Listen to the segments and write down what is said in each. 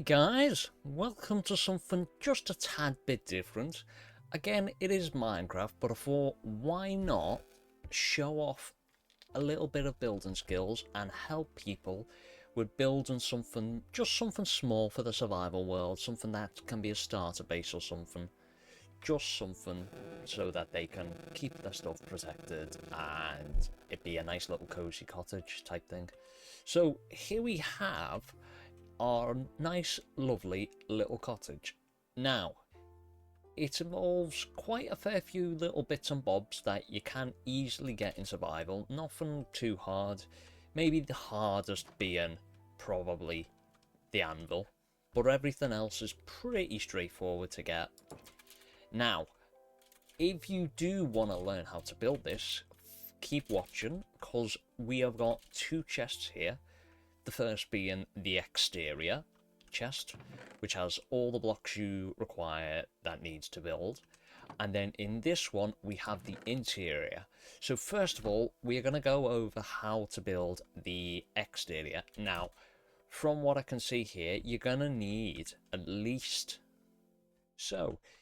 Guys, welcome to something just a tad bit different. Again, it is Minecraft, but I thought why not show off a little bit of building skills and help people with building something, just something small for the survival world, something that can be a starter base or something, just something so that they can keep their stuff protected and it be a nice little cozy cottage type thing. So here we have our nice, lovely little cottage. Now, it involves quite a fair few little bits and bobs that you can easily get in survival. Nothing too hard. Maybe the hardest being probably the anvil, but everything else is pretty straightforward to get. Now, if you do want to learn how to build this, keep watching because we have got two chests here. The first being the exterior chest, which has all the blocks you require that needs to build. And then in this one, we have the interior. So first of all, we are going to go over how to build the exterior. Now, from what I can see here, you're going to need at least...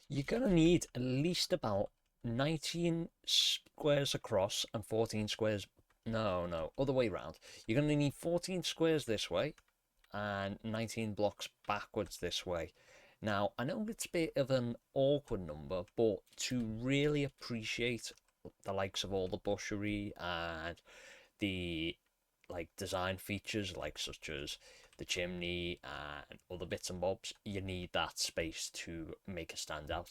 you're going to need at least about 19 squares across and 14 squares. No, other way around. You're going to need 14 squares this way and 19 blocks backwards this way. Now, I know it's a bit of an awkward number, but to really appreciate the likes of all the bushery and the design features such as the chimney and other bits and bobs, you need that space to make it stand out.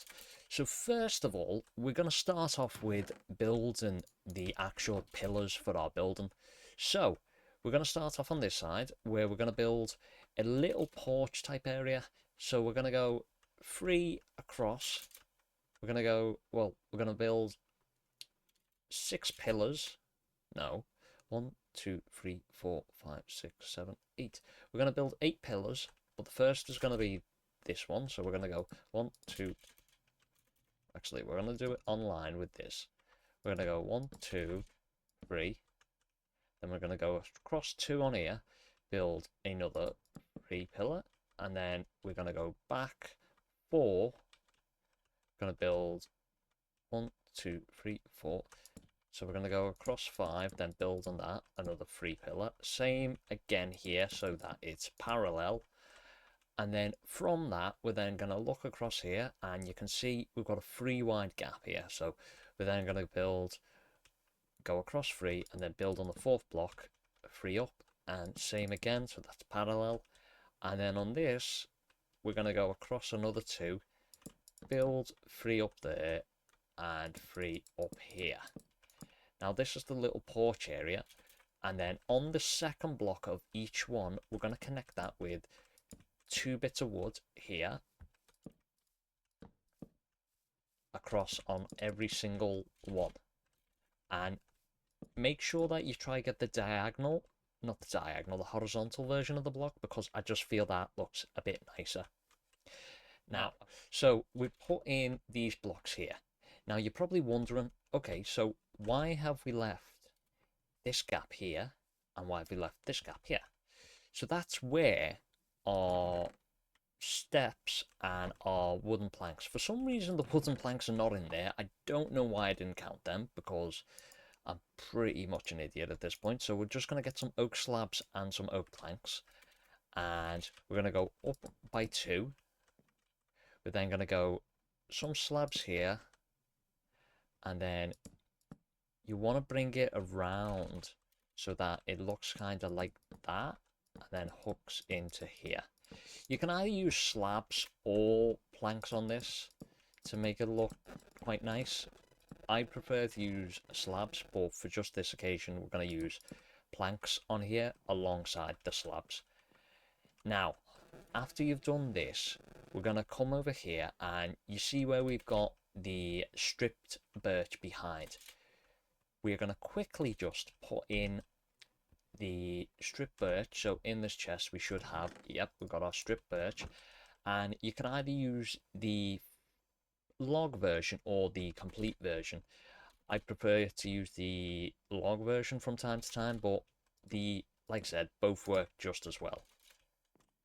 So first of all, we're going to start off with building the actual pillars for our building. So we're going to start off on this side where we're going to build a little porch type area. So we're going to go 3 across. We're going to go, well, we're going to build 6 pillars. No, 1, 2, 3, 4, 5, 6, 7, 8. We're going to build 8 pillars, but the first is going to be this one. So we're going to go 1, 2. Actually, we're going to do it online with this. We're going to go 1, 2, 3. Then we're going to go across 2 on here, build another 3 pillar, and then we're going to go back 4. We're going to build 1, 2, 3, 4. So we're going to go across 5, then build on that, another 3 pillar. Same again here so that it's parallel. And then from that, we're then going to look across here and you can see we've got a 3 wide gap here. So we're then going to go across 3 and then build on the 4th block, 3 up, and same again. So that's parallel. And then on this, we're going to go across another 2, build 3 up there and 3 up here. Now this is the little porch area, and then on the second block of each one, we're going to connect that with 2 bits of wood here across on every single one. And make sure that you try to get the diagonal, not the diagonal, the horizontal version of the block, because I just feel that looks a bit nicer. Now, so we've put in these blocks here. Now you're probably wondering, okay, so why have we left this gap here and why have we left this gap here? So that's where our steps and our wooden planks, for some reason the wooden planks are not in there. I don't know why I didn't count them because I'm pretty much an idiot at this point. So we're just going to get some oak slabs and some oak planks, and we're going to go up by 2. We're then going to go some slabs here, and then you want to bring it around so that it looks kind of like that and then hooks into here. You can either use slabs or planks on this to make it look quite nice. I prefer to use slabs, but for just this occasion we're going to use planks on here alongside the slabs. Now, after you've done this, we're going to come over here and you see where we've got the stripped birch behind. We're going to quickly just put in the stripped birch. So in this chest we should have, yep, we've got our stripped birch, and you can either use the log version or the complete version. I prefer to use the log version from time to time, but like I said, both work just as well.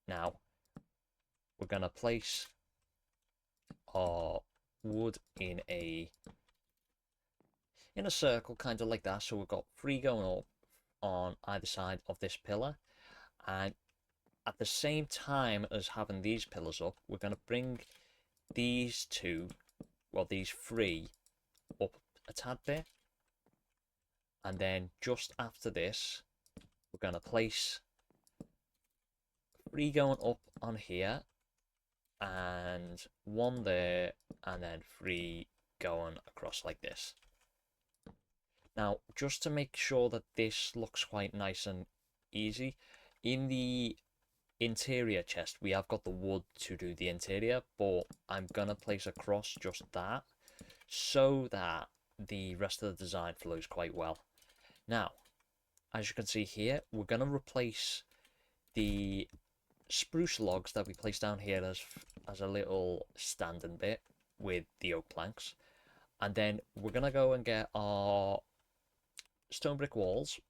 Now we're going to place our wood in a circle, kind of like that. So we've got 3 going up on either side of this pillar, and at the same time as having these pillars up, we're going to bring these 3 up a tad bit, and then just after this we're going to place 3 going up on here and 1 there, and then 3 going across like this. Now, just to make sure that this looks quite nice and easy, in the interior chest we have got the wood to do the interior, but I'm gonna place across just that so that the rest of the design flows quite well. Now, as you can see here, we're gonna replace the spruce logs that we placed down here as a little standing bit with the oak planks, and then we're gonna go and get our stone brick walls,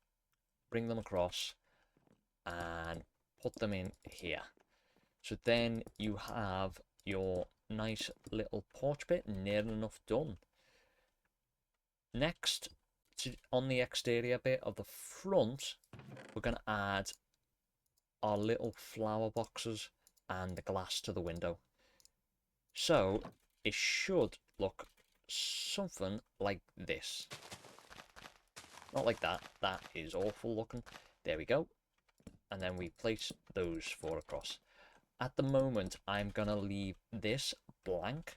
bring them across and put them in here. So then you have your nice little porch bit near enough done. Next, on the exterior bit of the front, we're going to add our little flower boxes and the glass to the window. So it should look something like this. Not like that. That is awful looking. There we go. And then we place those 4 across. At the moment, I'm going to leave this blank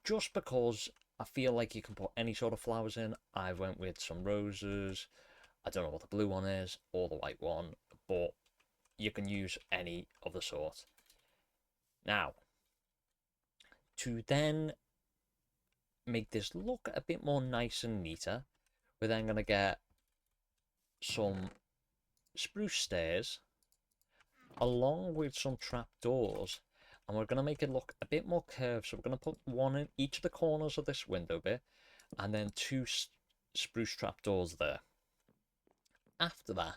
just because I feel like you can put any sort of flowers in. I went with some roses. I don't know what the blue one is or the white one, but you can use any of the sort. Now, to then make this look a bit more nice and neater, we're then going to get some spruce stairs along with some trapdoors, and we're going to make it look a bit more curved. So we're going to put 1 in each of the corners of this window bit, and then 2 spruce trapdoors there. After that,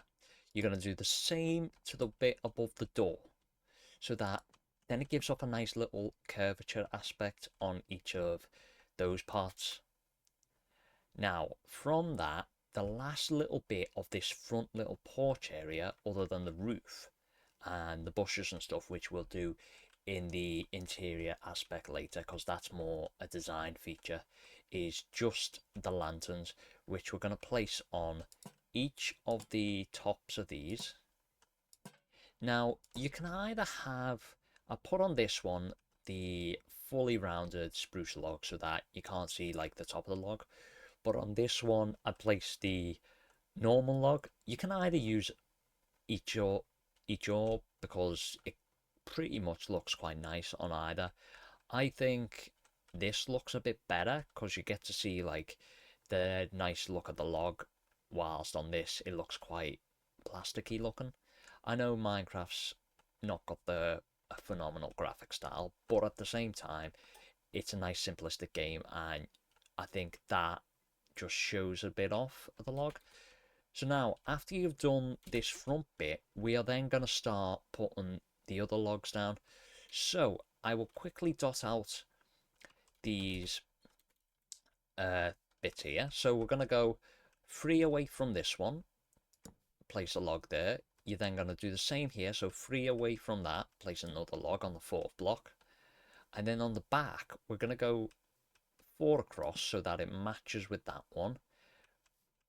you're going to do the same to the bit above the door, so that then it gives off a nice little curvature aspect on each of those parts. Now, from that, the last little bit of this front little porch area, other than the roof and the bushes and stuff, which we'll do in the interior aspect later because that's more a design feature, is just the lanterns, which we're going to place on each of the tops of these. Now, you can either have, I put on this one the fully rounded spruce log so that you can't see like the top of the log, but on this one I placed the normal log. You can either use each or because it pretty much looks quite nice on either. I think this looks a bit better because you get to see like the nice look of the log, whilst on this it looks quite plasticky looking. I know Minecraft's not got the a phenomenal graphic style, but at the same time it's a nice simplistic game, and I think that just shows a bit off of the log. So now, after you've done this front bit, we are then going to start putting the other logs down. So I will quickly dot out these bits here. So we're going to go 3 away from this one, place a log there. You're then going to do the same here. So 3 away from that, place another log on the 4th block. And then on the back, we're going to go 4 across so that it matches with that one.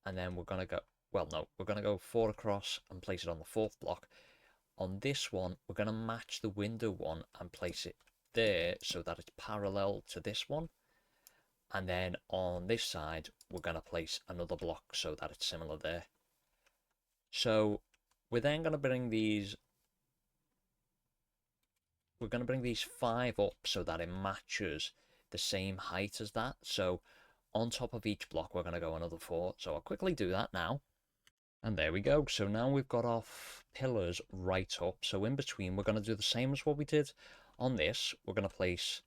And then we're going to go, well, no, we're going to go 4 across and place it on the 4th block. On this one, we're going to match the window one and place it there so that it's parallel to this one. And then on this side, we're going to place another block so that it's similar there. So we're then going to bring these, 5 up so that it matches the same height as that. So on top of each block, we're going to go another 4. So I'll quickly do that now. And there we go. So now we've got our pillars right up. So in between, we're going to do the same as what we did on this. We're going to place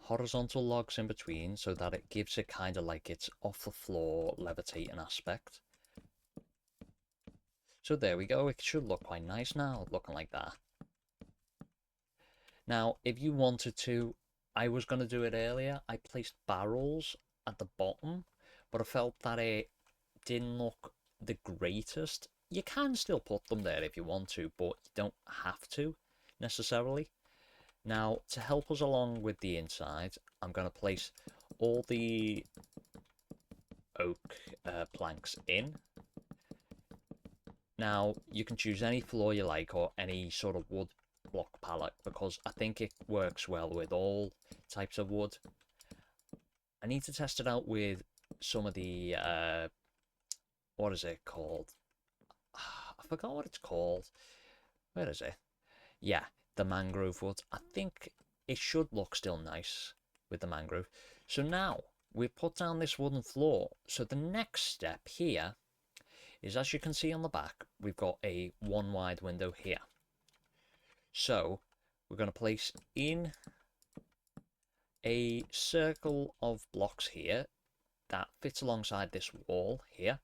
horizontal logs in between so that it gives it kind of like it's off the floor levitating aspect. So there we go. It should look quite nice now, looking like that. Now, if you wanted to, I was going to do it earlier. I placed barrels at the bottom, but I felt that it didn't look the greatest. You can still put them there if you want to, but you don't have to necessarily. Now, to help us along with the inside, I'm going to place all the oak planks in. Now, you can choose any floor you like or any sort of wood block palette because I think it works well with all types of wood. I need to test it out with some of the, what is it called? I forgot what it's called. Where is it? Yeah, the mangrove wood. I think it should look still nice with the mangrove. So now we've put down this wooden floor. So the next step here is, as you can see on the back, we've got a one wide window here. So we're going to place in a circle of blocks here that fits alongside this wall here.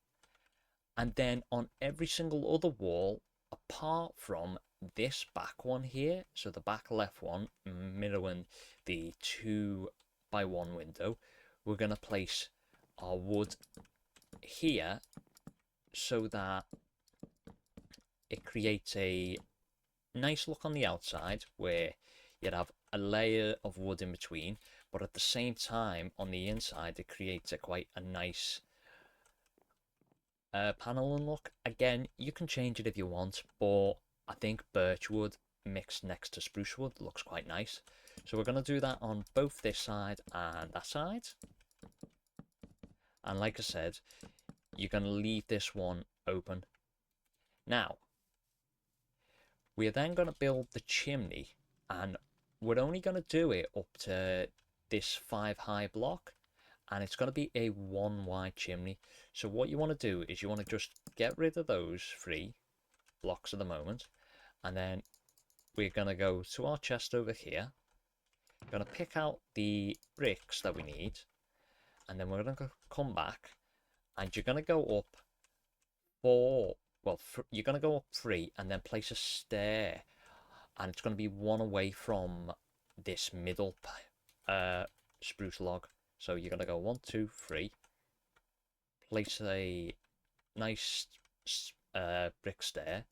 And then on every single other wall, apart from this back one here, so the back left one, mirroring the 2x1 window, we're going to place our wood here so that it creates a nice look on the outside where you'd have a layer of wood in between, but at the same time on the inside it creates quite a nice panel and look. Again, you can change it if you want, but I think birch wood mixed next to spruce wood looks quite nice. So we're going to do that on both this side and that side. And like I said, you're going to leave this one open. Now, we're then going to build the chimney, and we're only going to do it up to this 5 high block, and it's going to be a 1 wide chimney. So what you want to do is you want to just get rid of those 3 blocks at the moment, and then we're going to go to our chest over here. We're going to pick out the bricks that we need, and then we're going to come back, and you're going to go up 4, well, you're going to go up 3 and then place a stair, and it's going to be 1 away from this middle spruce log. So you're going to go 1, 2, 3, place a nice brick stair.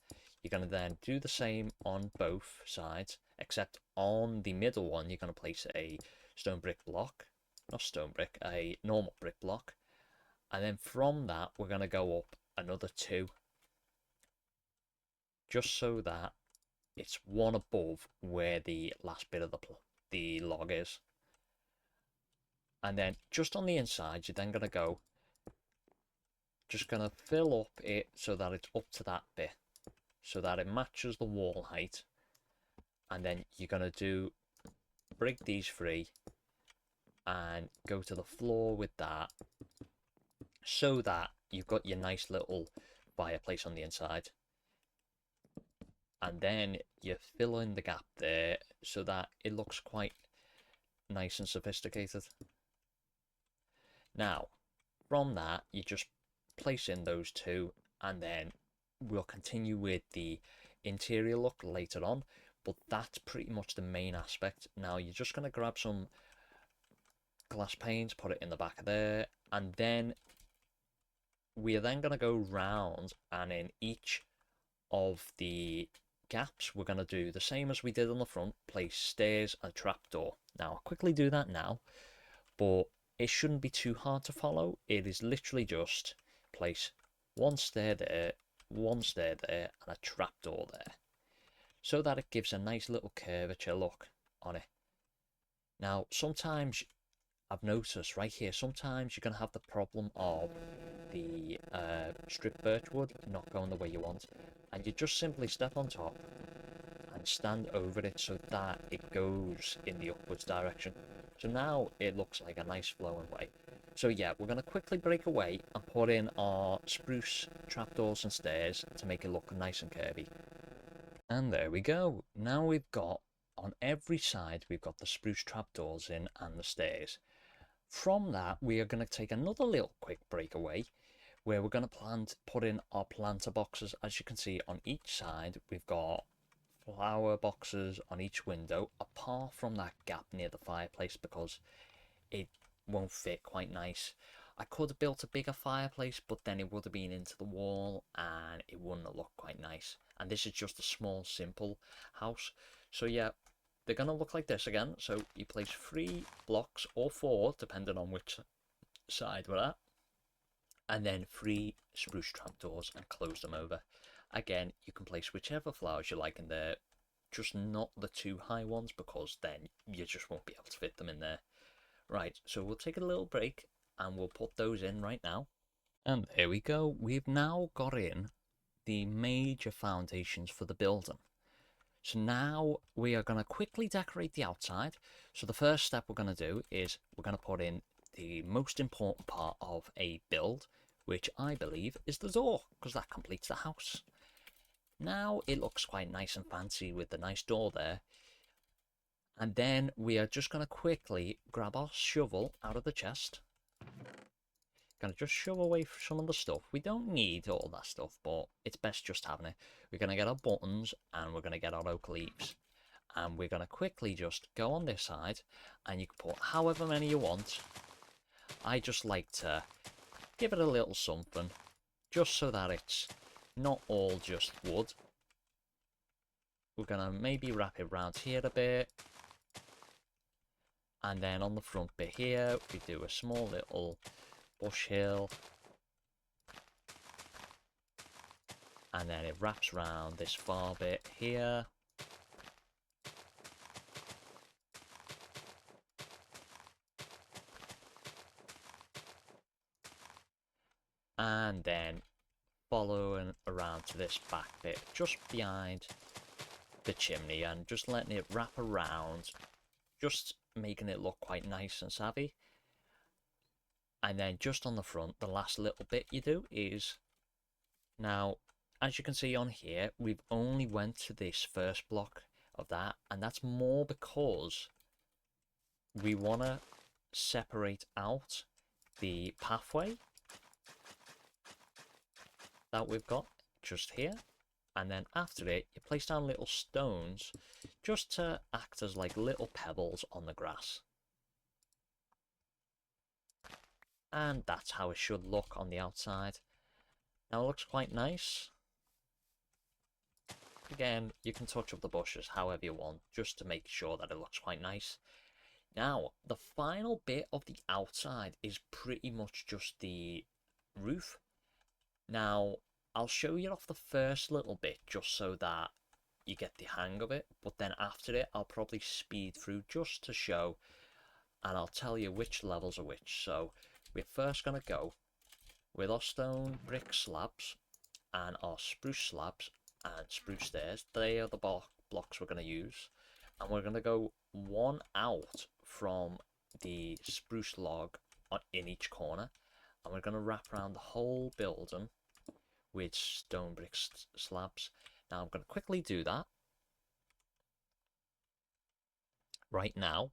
You're going to then do the same on both sides, except on the middle one, you're going to place a stone brick block, not stone brick, a normal brick block. And then from that, we're going to go up another 2, just so that it's 1 above where the last bit of the log is. And then just on the inside, you're then going to go, just going to fill up it so that it's up to that bit, so that it matches the wall height. And then you're going to break these 3 and go to the floor with that, so that you've got your nice little fireplace on the inside. And then you fill in the gap there so that it looks quite nice and sophisticated. Now, from that, you just place in those 2, and then we'll continue with the interior look later on, but that's pretty much the main aspect. Now, you're just going to grab some glass panes, put it in the back of there, and then we're then going to go round, and in each of the gaps, we're going to do the same as we did on the front, place stairs and trapdoor. Now, I'll quickly do that now, but it shouldn't be too hard to follow. It is literally just place 1 stair there, 1 stair there, and a trapdoor there, so that it gives a nice little curvature look on it. Now, sometimes I've noticed right here, sometimes you're going to have the problem of the stripped birch wood not going the way you want, and you just simply step on top and stand over it so that it goes in the upwards direction. So now it looks like a nice flowing way. So yeah, we're going to quickly break away and put in our spruce trapdoors and stairs to make it look nice and curvy. And there we go. Now we've got, on every side, we've got the spruce trapdoors in and the stairs. From that, we are going to take another little quick breakaway where we're going to put in our planter boxes. As you can see on each side, we've got flower boxes on each window, apart from that gap near the fireplace, because it won't fit quite nice. I could have built a bigger fireplace, but then it would have been into the wall and it wouldn't have looked quite nice. And this is just a small, simple house. So yeah, they're going to look like this again. So you place 3 blocks or 4, depending on which side we're at. And then 3 spruce trapdoors and close them over. Again, you can place whichever flowers you like in there, just not the too high ones, because then you just won't be able to fit them in there. Right, so we'll take a little break and we'll put those in right now. And there we go. We've now got in the major foundations for the building. So now we are going to quickly decorate the outside. So the first step we're going to do is we're going to put in the most important part of a build, which I believe is the door, because that completes the house. Now it looks quite nice and fancy with the nice door there. And then we are just going to quickly grab our shovel out of the chest. Going to just shove away some of the stuff. We don't need all that stuff, but it's best just having it. We're going to get our buttons and we're going to get our oak leaves. And we're going to quickly just go on this side, and you can put however many you want. I just like to give it a little something, just so that it's not all just wood. We're going to maybe wrap it around here a bit. And then on the front bit here, we do a small little bush hill. And then it wraps around this far bit here. And then following around to this back bit, just behind the chimney, and just letting it wrap around, just making it look quite nice and savvy. And then just on the front, the last little bit you do is, now as you can see on here, we've only went to this first block of that, and that's more because we want to separate out the pathway that we've got just here. And then after it, you place down little stones just to act as like little pebbles on the grass. And that's how it should look on the outside. Now it looks quite nice. Again, you can touch up the bushes however you want, just to make sure that it looks quite nice. Now, the final bit of the outside is pretty much just the roof. Now, I'll show you off the first little bit just so that you get the hang of it, but then after it I'll probably speed through just to show, and I'll tell you which levels are which. So we're first going to go with our stone brick slabs and our spruce slabs and spruce stairs. They are the blocks we're going to use, and we're going to go one out from the spruce log in each corner, and we're going to wrap around the whole building with stone brick slabs. Now I'm going to quickly do that right now,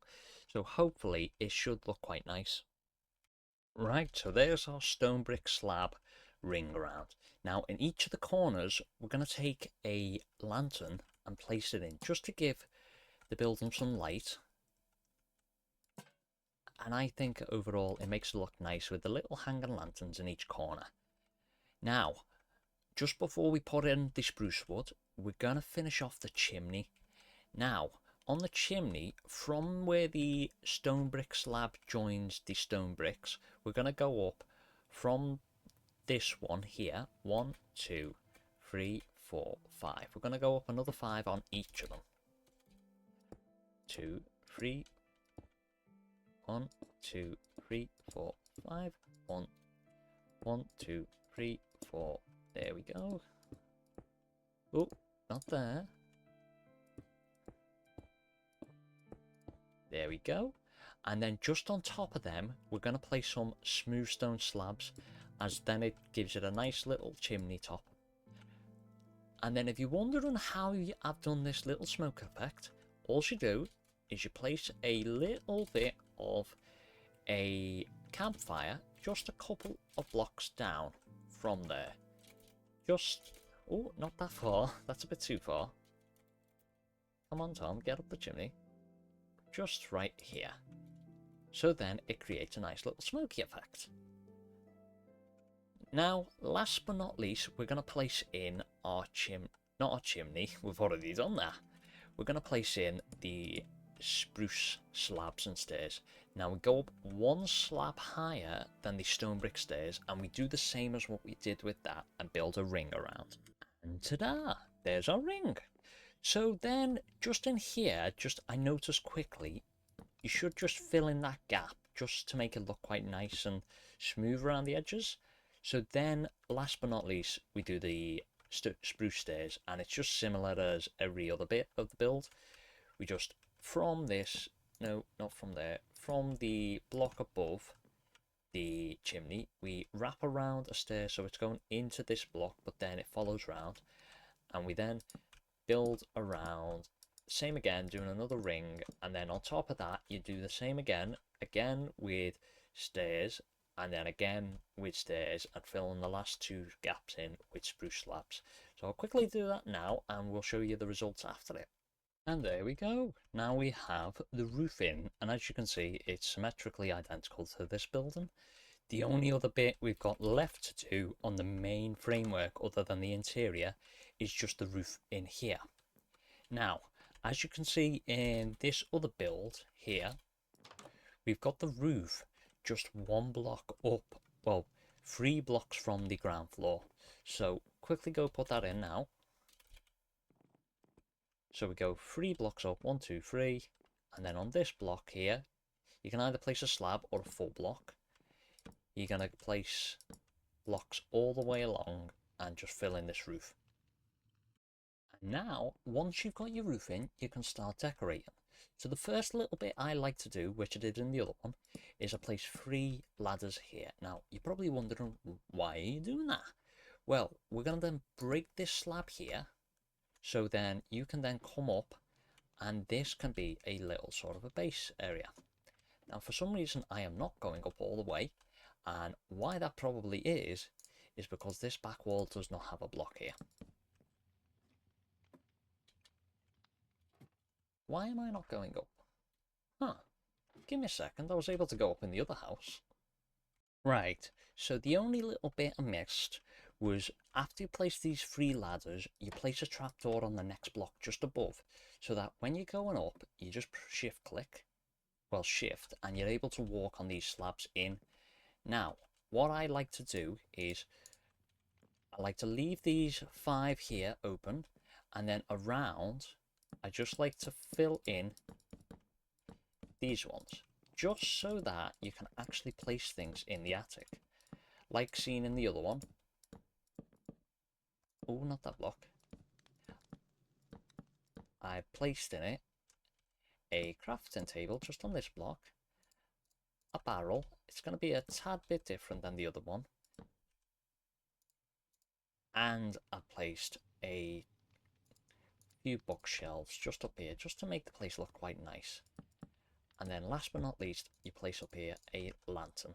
so hopefully it should look quite nice. Right, so there's our stone brick slab ring around. Now in each of the corners we're going to take a lantern and place it in, just to give the building some light. And I think overall it makes it look nice with the little hanging lanterns in each corner. Now, just before we put in the spruce wood, we're going to finish off the chimney. Now, on the chimney, from where the stone brick slab joins the stone bricks, we're going to go up from this one here. 1, 2, 3, 4, 5. We're going to go up another 5 on each of them. 2, 3, 1, 2, 3, 4, 5. 1, 1, 2, 3, 4. There we go. Oh, not there. There we go. And then just on top of them, we're going to place some smooth stone slabs, as then it gives it a nice little chimney top. And then if you're wondering how I've done this little smoke effect, all you do is you place a little bit of a campfire just a couple of blocks down from there. Just, oh, not that far. That's a bit too far. Come on, Tom, get up the chimney. Just right here. So then it creates a nice little smoky effect. Now, last but not least, we're going to place in our not our chimney, we've already done that. We're going to place in the spruce slabs and stairs. Now we go up one slab higher than the stone brick stairs, and we do the same as what we did with that and build a ring around. And ta-da! There's our ring. So then, just in here, I noticed quickly, you should just fill in that gap just to make it look quite nice and smooth around the edges. So then, last but not least, we do the spruce stairs, and it's just similar as every other bit of the build. We just, from this, no, not from there, from the block above the chimney, we wrap around a stair so it's going into this block, but then it follows round, and we then build around, same again, doing another ring, and then on top of that you do the same again with stairs, and then again with stairs, and fill in the last two gaps in with spruce slabs. So I'll quickly do that now and we'll show you the results after it. And there we go. Now we have the roof in, and as you can see, it's symmetrically identical to this building. The only other bit we've got left to do on the main framework other than the interior is just the roof in here. Now, as you can see in this other build here, we've got the roof just one block up, well, 3 blocks from the ground floor. So quickly go put that in now. So we go 3 blocks up, 1, 2, 3, and then on this block here, you can either place a slab or a full block. You're going to place blocks all the way along and just fill in this roof. And now, once you've got your roof in, you can start decorating. So the first little bit I like to do, which I did in the other one, is I place 3 ladders here. Now, you're probably wondering, why are you doing that? Well, we're going to then break this slab here, so then you can then come up, and this can be a little sort of a base area. Now, for some reason, I am not going up all the way, and why that probably is because this back wall does not have a block here. Why am I not going up? Huh, give me a second, I was able to go up in the other house. Right, so the only little bit I missed was after you place these 3 ladders, you place a trapdoor on the next block just above, so that when you're going up, you just shift click, well shift, and you're able to walk on these slabs in. Now, what I like to do is, I like to leave these 5 here open, and then around, I just like to fill in these ones, just so that you can actually place things in the attic, like seen in the other one. Oh, not that block. I placed in it a crafting table just on this block, a barrel, it's going to be a tad bit different than the other one, and I placed a few bookshelves just up here, just to make the place look quite nice. And then last but not least, you place up here a lantern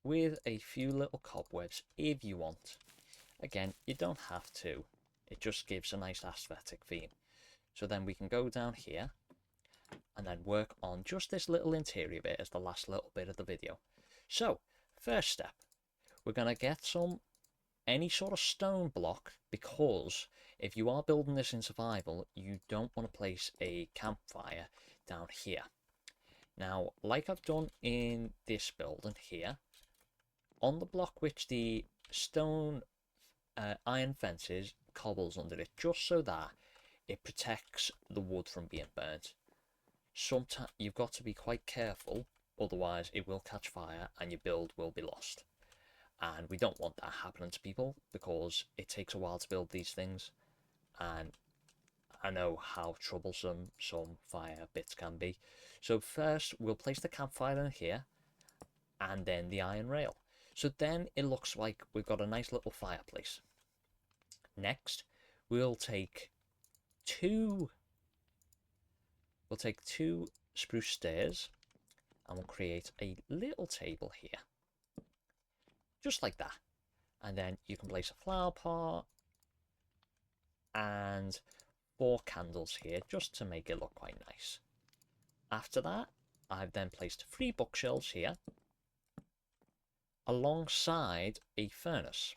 with a few little cobwebs if you want. Again, you don't have to, it just gives a nice aesthetic theme. So then we can go down here and then work on just this little interior bit as the last little bit of the video. So first step, we're going to get any sort of stone block, because if you are building this in survival, you don't want to place a campfire down here. Now, like I've done in this building here, on the block which the stone iron fence is, cobbles under it, just so that it protects the wood from being burnt. Sometimes you've got to be quite careful, otherwise it will catch fire and your build will be lost. And we don't want that happening to people, because it takes a while to build these things, and I know how troublesome some fire bits can be. So first we'll place the campfire in here, and then the iron rail. So then it looks like we've got a nice little fireplace. Next, we'll take two spruce stairs, and we'll create a little table here. Just like that. And then you can place a flower pot, and 4 candles here just to make it look quite nice. After that, I've then placed 3 bookshelves here alongside a furnace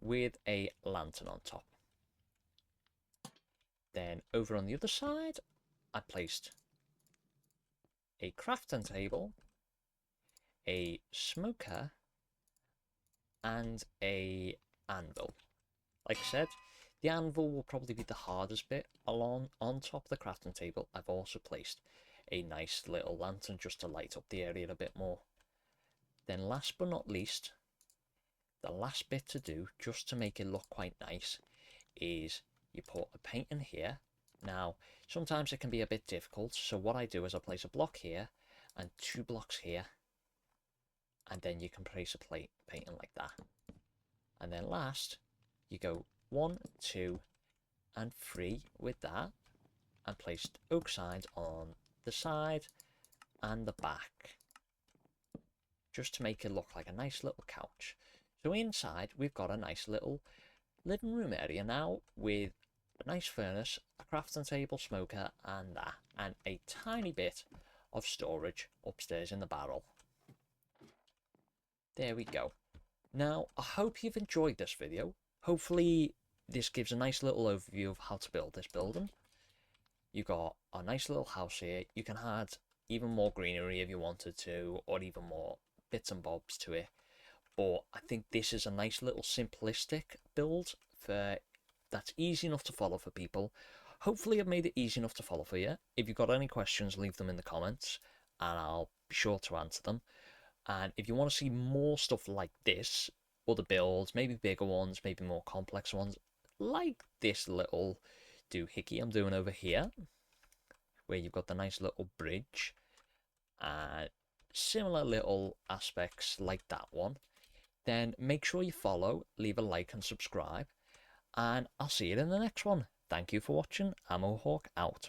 with a lantern on top. Then over on the other side, I placed a crafting table, a smoker, and a anvil. Like I said, the anvil will probably be the hardest bit. Along on top of the crafting table, I've also placed a nice little lantern just to light up the area a bit more. Then last but not least, the last bit to do, just to make it look quite nice, is you put a painting here. Now, sometimes it can be a bit difficult, so what I do is I place a block here and 2 blocks here, and then you can place a painting like that. And then last, you go 1, 2, and 3 with that, and placed oak signs on the side and the back, just to make it look like a nice little couch. So inside, we've got a nice little living room area now with a nice furnace, a crafting table, smoker, and that, and a tiny bit of storage upstairs in the barrel. There we go. Now, I hope you've enjoyed this video. Hopefully, this gives a nice little overview of how to build this building. You've got a nice little house here. You can add even more greenery if you wanted to, or even more bits and bobs to it. But I think this is a nice little simplistic build that's easy enough to follow for people. Hopefully I've made it easy enough to follow for you. If you've got any questions, leave them in the comments and I'll be sure to answer them. And if you want to see more stuff like this, other builds, maybe bigger ones, maybe more complex ones, like this little doohickey I'm doing over here, where you've got the nice little bridge, and similar little aspects like that one, then make sure you follow, leave a like and subscribe, and I'll see you in the next one. Thank you for watching. Ammo Hawk out.